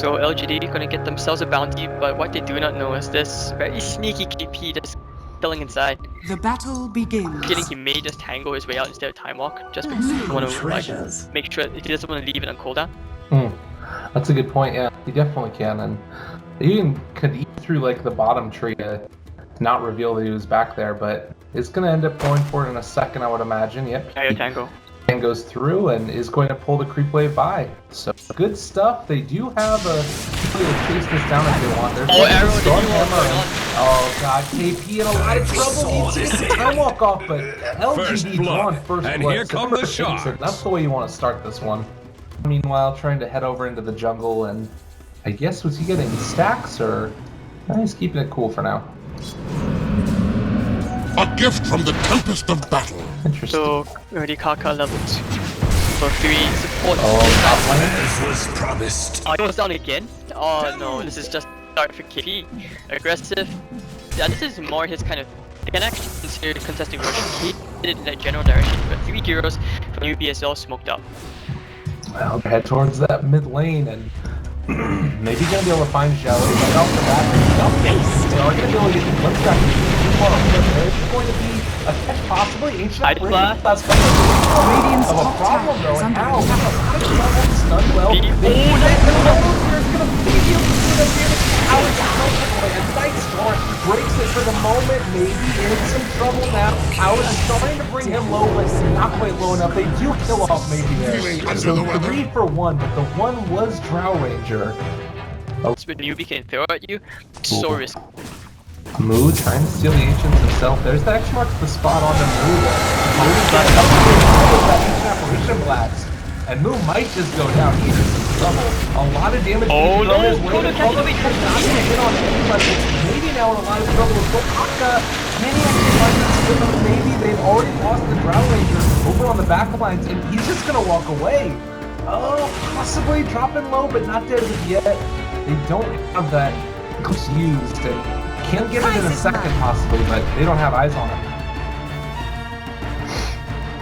So LGD gonna get themselves a bounty, but what they do not know is this very sneaky KP that's killing inside. The battle begins. Feeling he may just tangle his way out instead of time walk, just because he doesn't want to like make sure he doesn't want to leave it on cooldown. That's a good point. Yeah, he definitely can, and he even could eat through like the bottom tree to not reveal that he was back there, but is gonna end up going for it in a second, I would imagine. Yep. Yeah, tango. And goes through and is going to pull the creep wave by. So good stuff. They do have a way to chase this down if they want. There's oh god, KP in a lot of trouble. Needs to get the time walk off, but LGD drawn first and blood. Here come the shots. That's the way you want to start this one. Meanwhile, trying to head over into the jungle, and I guess was he getting stacks or he's keeping it cool for now. A gift from the tempest of battle. Interesting. So already Kaka level 2. So 3 support. As was promised. Oh, it goes down again? Oh no, this is just start for KP. Aggressive. Yeah, this is more his kind of. I can actually consider contesting version. He did it in that general direction, but 3 heroes from Newbee as well smoked up. Well, head towards that mid lane and maybe gonna be able to find Jelly right off the bat. They are gonna be able to get the glimpse back. There's going to be a catch, possibly ancient upgrade. That's going to be of a problem though. And now, stunned well. There's gonna be Nightstorm breaks it for the moment, maybe in some trouble now. Howard is trying to bring him low, but not quite low enough. They do kill off maybe there. So 3 for 1, but the one was Drow Ranger. When Newbee can throw at you, so risky. Moo trying to steal the ancients himself. There's the X marks the spot on the Moo. That ancient apparition blast. And Moo might just go down. He's in trouble. A lot of damage. Oh no! Maybe now in a lot of trouble with Aka. Can he actually find this with him? Maybe they've already lost the Drow Ranger over on the back lines, and he's just gonna walk away. Oh, possibly dropping low, but not dead as of yet. They don't have that used, and can get it in a second possibly, but they don't have eyes on him.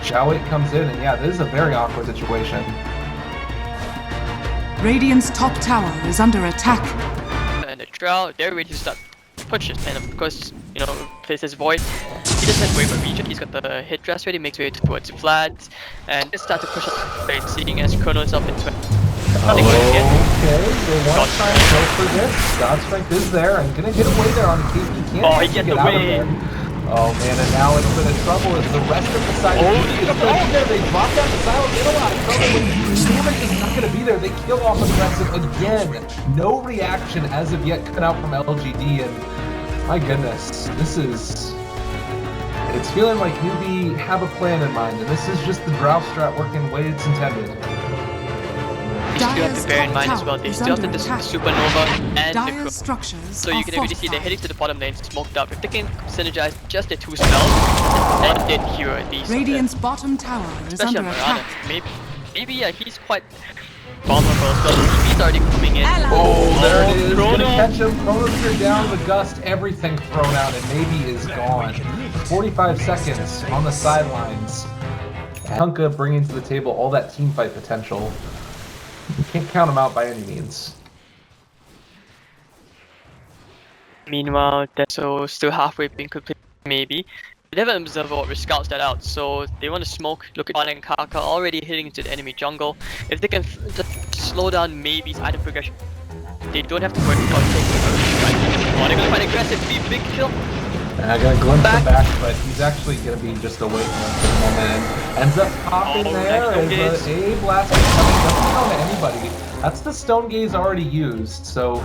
Xiaowei comes in, and yeah, this is a very awkward situation. Radiant's top tower is under attack. And the Drow, they're ready to start pushes, and of course, you know, places Void. He just has way more region. He's got the hit dress ready, makes way towards flags, and just start to push up. They're seeing as Chrono is up into it. Okay, they want to try and go for this. God Strength is there and gonna get away there on the KP. He can't he gets get out of away. there. Oh man, and now it's been a trouble as the rest of the side they drop down the silent in a lot of trouble. Damage is not gonna be there. They kill off aggressive again. No reaction as of yet coming out from LGD, and my goodness, this is. It's feeling like Newbee have a plan in mind, and this is just the Drow strat working the way it's intended. You still have to bear in mind as well, they still have the Supernova and the Crow. Structures So you can already see they're heading to the bottom lane, smoked up. If they can synergize just the 2 spells, then they'd hero at least. Radiant's bottom tower is under attack. Maybe yeah, he's quite vulnerable as well. He's already coming in. Oh, there it is. Gonna catch him. Chronosphere down, the gust, everything thrown out, and maybe is gone. 45 seconds on the sidelines. Hunka bringing to the table all that team fight potential. You can't count him out by any means. Meanwhile, Deso still halfway being complete, maybe. They have an observer or scouts that out, so they want to smoke, look at Quan and Kaka already hitting into the enemy jungle. If they can just slow down maybe item progression, they don't have to worry about taking the right. Oh, they're gonna find aggressive, big kill. I got a glimpse him back, but he's actually going to be just away from us for the moment. And ends up popping there as a blast coming. Doesn't count to anybody. That's the Stone Gaze already used. So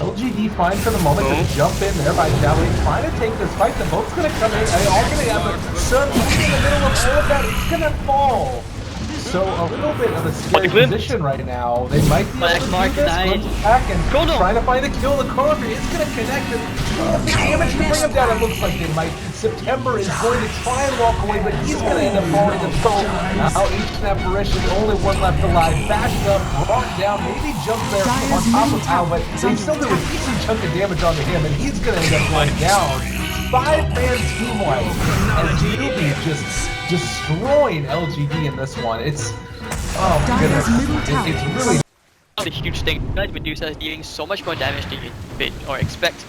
LGD fine for the moment to jump in there by Xiaowei, trying to take this fight. The boat's going to come in. They all going to have a Sun in the middle of all of that. It's going to fall. So a little bit of a scary position right now. They might be able to do this. Attack and trying to find the kill. The Chrono is going to connect. And the damage to bring him down. It looks like they might. September is going to try and walk away, but he's going to end up falling himself. Now Ancient Apparition, only one left alive. Bashed up, brought down, maybe jumped there on top of Al, but they still do a decent chunk of damage onto him, and he's going to end up going down. 5-man team wipe, and Newbee just destroying LGD in this one. It's, oh my goodness, it's really the huge thing. Medusa is dealing so much more damage than you bid or expect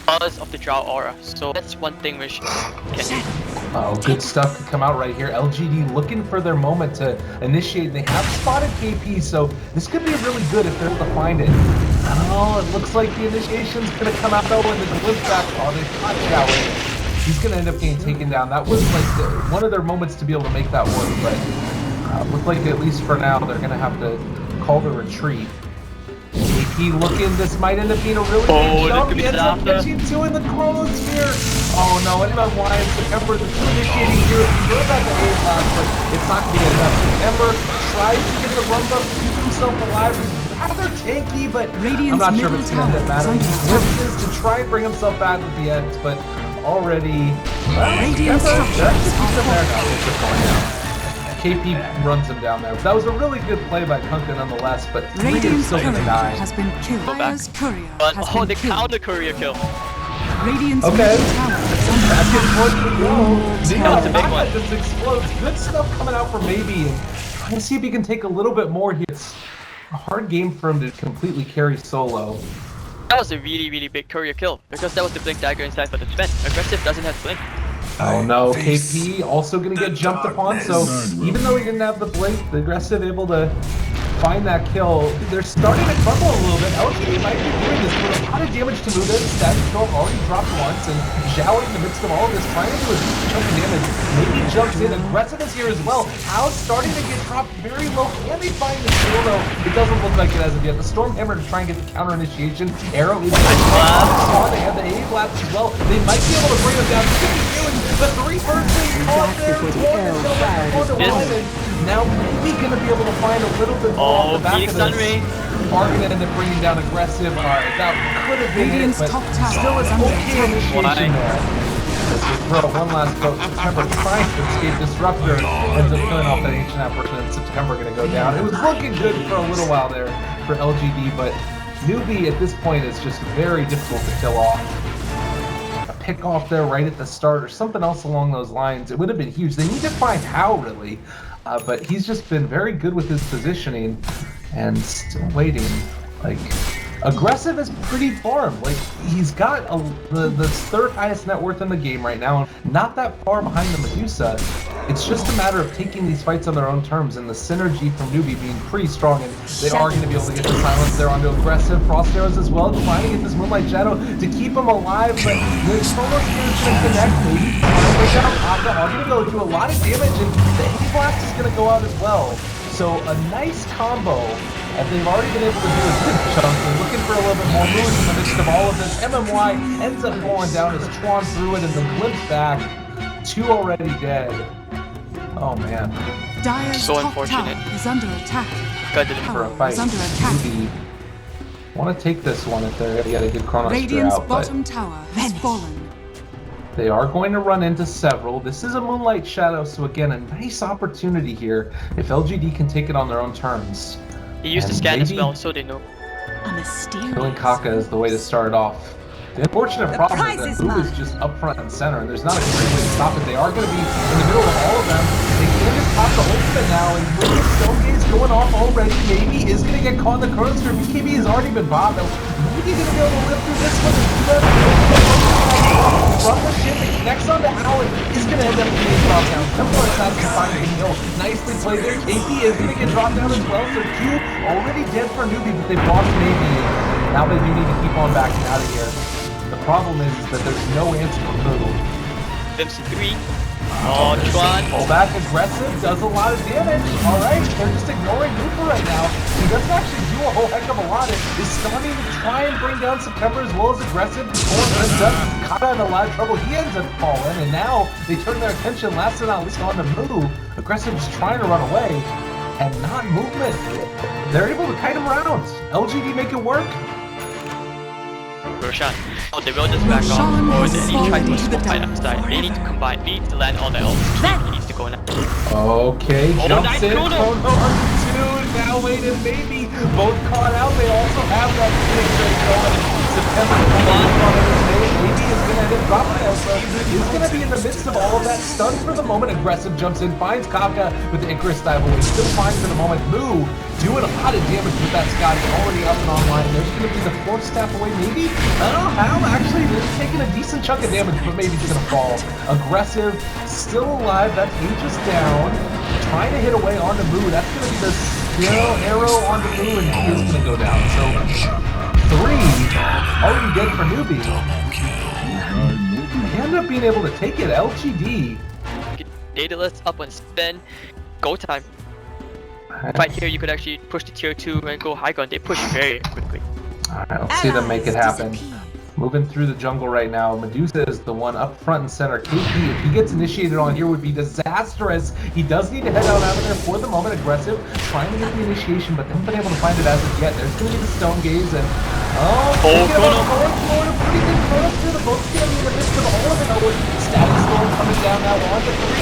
because of the Drow aura. So that's one thing which can. Oh, good stuff could come out right here. LGD looking for their moment to initiate. They have spotted KP, so this could be really good if they're able to find it. Oh, it looks like the initiation's going to come out though, and the glimpse back. Oh, they hot shower. He's going to end up getting taken down. That was like one of their moments to be able to make that work, but looked like at least for now they're going to have to call the retreat. KP looking, this might end up being a really big jump. He ends up catching two in the chronosphere. Oh no, and why in September, the two initiating here. He goes out to A class, but it's not going to be enough. September tries to get the run up, keep himself alive. It's rather tanky, but I'm not sure if it's going to end up mattering. He whips to try and bring himself back at the end, but already KP runs him down there. That was a really good play by Kunkka nonetheless, but Radiant's still courier gonna die. has been killed. Dire's courier But has oh, been the killed. counter courier kill. Radiant's Okay. middle tower is Back under and forth we go. That's a big one. Just explodes. Good stuff coming out from Maybe. And trying to see if he can take a little bit more here. It's a hard game for him to completely carry solo. That was a really, really big courier kill because that was the blink dagger inside for the defense. Aggressive doesn't have blink. Oh no, KP also gonna get jumped upon, so even though he didn't have the blink, the aggressive able to find that kill. They're starting to crumble a little bit. LGD might be doing this with a lot of damage to move it. Static Storm already dropped once, and Zhao in the midst of all of this trying to do a decent chunk of damage. Maybe jumps in. Aggressive is here as well. How's starting to get dropped very low. Can they find the kill though? It doesn't look like it as of yet. The Storm Hammer to try and get the counter initiation. Arrow is they have the A blast as well. They might be able to bring him down. The three first things caught there. Now maybe gonna be able to find a little bit more off the back Phoenix of this. Sunray. Are gonna end up bringing down aggressive. That could have been it, Radiant's but top tower still is an under okay initiation there. Let's just throw one last vote. September trying to escape Disruptor. Ends up killing off that ancient apparition, and September gonna go down. It was looking good for a little while there for LGD, but Newbee at this point is just very difficult to kill off. Pick off there right at the start or something else along those lines. It would have been huge. They need to find how really, but he's just been very good with his positioning and still waiting. Like aggressive is pretty farm. Like he's got the third highest net worth in the game right now, not that far behind the Medusa. It's just a matter of taking these fights on their own terms, and the synergy from Newbee being pretty strong, and they are going to be able to get the silence there onto aggressive. Frost arrows as well, trying to get this Moonlight Shadow to keep him alive, but the Chronos is going to connect. Maybe push out Akka, all going to go do a lot of damage, and the A blast is going to go out as well. So a nice combo, and they've already been able to do a good chunk. They're looking for a little bit more moves in the midst of all of this. MMY ends up falling down as Twan threw it, and the glimpse back. Two already dead. Oh man. Dire's So top unfortunate. tower is under attack. Got it. For a Tower fight. is under attack. Newbee want to take this one if they're get a good Chronos Radiant's out, but bottom tower has fallen. they are going to run into several. This is a Moonlight Shadow, so again, a nice opportunity here if LGD can take it on their own terms. He used the And scan as maybe well, so they know. A mysterious. killing Kaka is the way to start off. The unfortunate problem is that Boo is just up front and center, and there's not a great way to stop it. They are going to be in the middle of all of them. They can just pop the ultimate now, and with the Stone Gaze going off already, maybe is going to get caught in the chronosphere. BKB has already been bobbed. Maybe going to be able to live through this one and do that. From the ship, it connects onto Allen. Is going to end up getting dropped down. Temple Assassin finding the hill. Nicely played there. KP is going to get dropped down as well. So Q already dead for Newbee, but they've lost Maybe. Now they do need to keep on backing out of here. The problem is that there's no answer for Moon. Lives 3. Oh, Chuan. Pull back aggressive, does a lot of damage. Alright, they're just ignoring Hooper right now. He doesn't actually do a whole heck of a lot. Is starting to try and bring down September as well as aggressive. Ends up caught in a lot of trouble. He ends up falling, and now they turn their attention last but not least on the Moo. Aggressive just trying to run away. And not movement. They're able to kite him around. LGD make it work. Roshan. Oh, they will just back off. Or they need to try to swap fight outside. They need to combine. They need to land all their ults. He needs to go now. Okay, Oh, jumps nice in, chrono. Chrono on 2, now wait and maybe both caught out. They also have that Phoenix Ray going. September comes on his name. maybe is going to end up dropping Elsa. He's going to be in the midst of all of that. Stunned for the moment. Aggressive jumps in, finds Kaka with the Icarus dive away. Still finds for the moment. Moo doing a lot of damage with that Scotty already up and online. There's going to be the fourth staff away, maybe? I don't know how. Actually, they're taking a decent chunk of damage, but maybe he's going to fall. Aggressive, still alive. That Aegis down. Trying to hit away onto Moo. That's going to be the arrow onto Moo, and he is going to go down. So 3 already dead for Newbee. They end up being able to take it. LGD. Dataless up on spin. Go time. Right here, you could actually push the tier 2 and go high ground. They push very quickly. Alright, let's see them make it happen. Moving through the jungle right now. Medusa is the one up front and center. KP, if he gets initiated on here, would be disastrous. He does need to head out of there for the moment. Aggressive, trying to get the initiation, but they haven't been able to find it as of yet. There's going to be the Stone Gaze, and Florida, pretty good Florida here. The boat's going to be in the midst of all of it. Oh, Static Storm coming down now on the 3.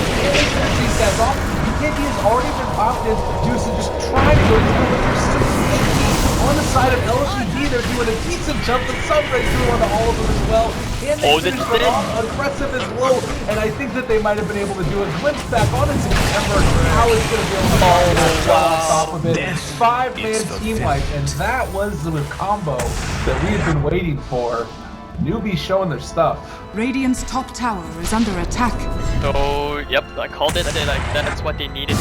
He's that off. UKP has already been popped in. Medusa just trying to go through, but there's still on the side of LGD, they're doing a decent jump, and some breakthrough onto all of them as well. And they finish it off. Aggressive as low, and I think that they might have been able to do a glimpse back on it September. How it's going to be able to follow that on top of it. 5-man team wipe, and that was the combo that we had been waiting for. Newbie showing their stuff. Radiant's top tower is under attack. So, yep, I called it. I said, like, that's what they needed.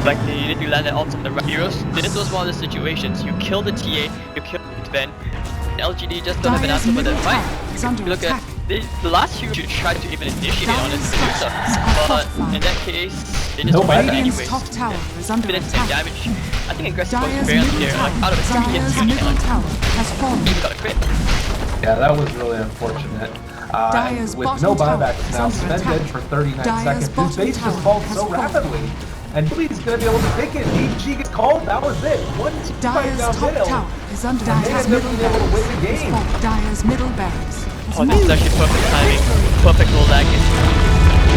Like, they needed to land it out on the right heroes. This was one of the situations. You kill the TA, you kill Ven, LGD just don't have an answer for that fight. You look at the last hero should try to even initiate on it, Medusa, but in that case, they just went anyway. Top tower is under Didn't attack. take damage. I think aggressive was Dire's fair middle here. Like, tower, out of the 3 hits, Dire's middle tower has fallen. he got a crit. Yeah, that was really unfortunate. With no buybacks now, Sven dead for 39 seconds. His base just falls so rapidly. And Newbee's going to be able to take it. HG gets called. That was it. One fight Dire's top downhill. tower is under And they Dire's end up middle being able to win the barracks. game. Dire's middle barracks. Oh, this is actually perfect timing. Perfect roll lag in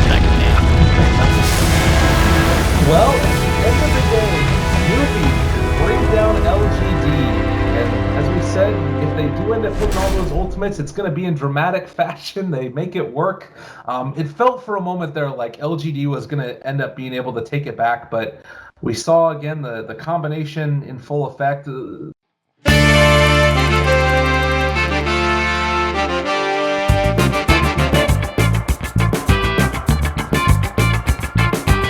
second game. Well, at the end of the day, Newbee brings down LGD. And as we said, if they do end up putting all those ultimates, it's going to be in dramatic fashion. They make it work. It felt for a moment there like LGD was going to end up being able to take it back, but we saw again the combination in full effect.